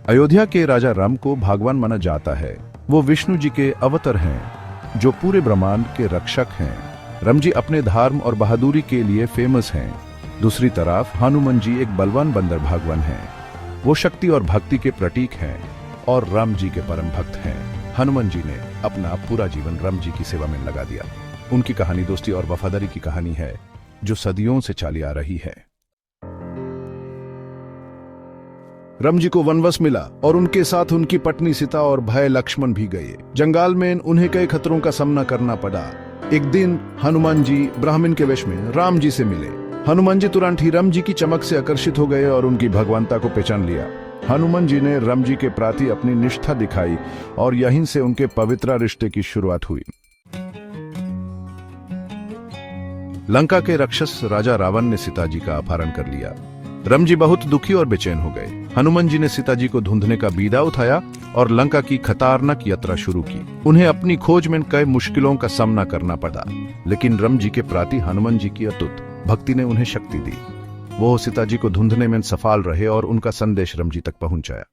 अयोध्या के राजा राम को भगवान माना जाता है। वो विष्णु जी के अवतार हैं, जो पूरे ब्रह्मांड के रक्षक हैं। राम जी अपने धर्म और बहादुरी के लिए फेमस हैं। दूसरी तरफ हनुमान जी एक बलवान बंदर भगवान हैं। वो शक्ति और भक्ति के प्रतीक हैं और राम जी के परम भक्त हैं। हनुमान जी ने अपना पूरा जीवन राम जी की सेवा में लगा दिया। उनकी कहानी दोस्ती और वफादारी की कहानी है, जो सदियों से चली आ रही है। राम जी को वनवास मिला और उनके साथ उनकी पत्नी सीता और भाई लक्ष्मण भी गए। जंगल में उन्हें कई खतरों का सामना करना पड़ा। एक दिन हनुमान जी ब्राह्मण के वेश में राम जी से मिले। हनुमान जी तुरंत ही राम जी की चमक से आकर्षित हो गए और उनकी भगवानता को पहचान लिया। हनुमान जी ने राम जी के प्रति अपनी निष्ठा दिखाई और यहीं से उनके पवित्र रिश्ते की शुरुआत हुई। लंका के राक्षस राजा रावण ने सीता जी का अपहरण कर लिया। राम जी बहुत दुखी और बेचैन हो गए। हनुमान जी ने सीता जी को ढूंढने का बीड़ा उठाया और लंका की खतरनाक यात्रा शुरू की। उन्हें अपनी खोज में कई मुश्किलों का सामना करना पड़ा, लेकिन राम जी के प्रति हनुमान जी की अटूट भक्ति ने उन्हें शक्ति दी। वो सीता जी को ढूंढने में सफल रहे और उनका संदेश राम जी तक पहुंचाया।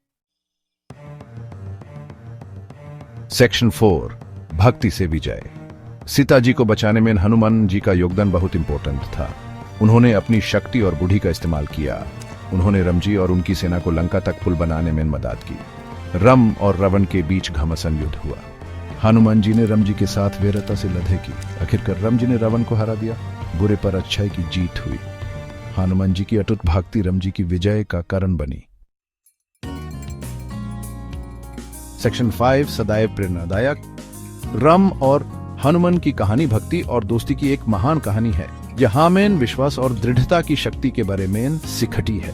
सेक्शन 4, भक्ति से विजय। सीता जी को बचाने में हनुमान जी का योगदान बहुत इंपॉर्टेंट था। उन्होंने अपनी शक्ति और बुद्धि का इस्तेमाल किया। उन्होंने राम जी और उनकी सेना को लंका तक पुल बनाने में मदद की। राम और रावण के बीच घमासान युद्ध हुआ। हनुमान जी ने राम जी के साथ वीरता से लड़ाई की। आखिरकार राम जी ने रावण को हरा दिया। बुरे पर अच्छाई की जीत हुई। हनुमान जी की अटूट भक्ति राम जी की विजय का कारण बनी। सेक्शन 5, सदैव प्रेरणादायक। राम और हनुमान की कहानी भक्ति और दोस्ती की एक महान कहानी है, जहां में विश्वास और दृढ़ता की शक्ति के बारे में सिखती है।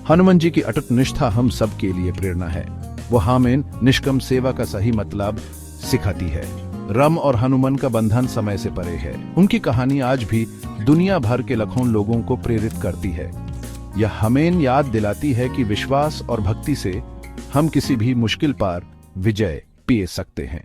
हनुमान जी की अटूट निष्ठा हम सब के लिए प्रेरणा है। वो हमें निष्काम सेवा का सही मतलब सिखाती है। राम और हनुमान का बंधन समय से परे है। उनकी कहानी आज भी दुनिया भर के लाखों लोगों को प्रेरित करती है। यह हमें याद दिलाती है कि विश्वास और भक्ति से हम किसी भी मुश्किल पर विजय पा सकते हैं।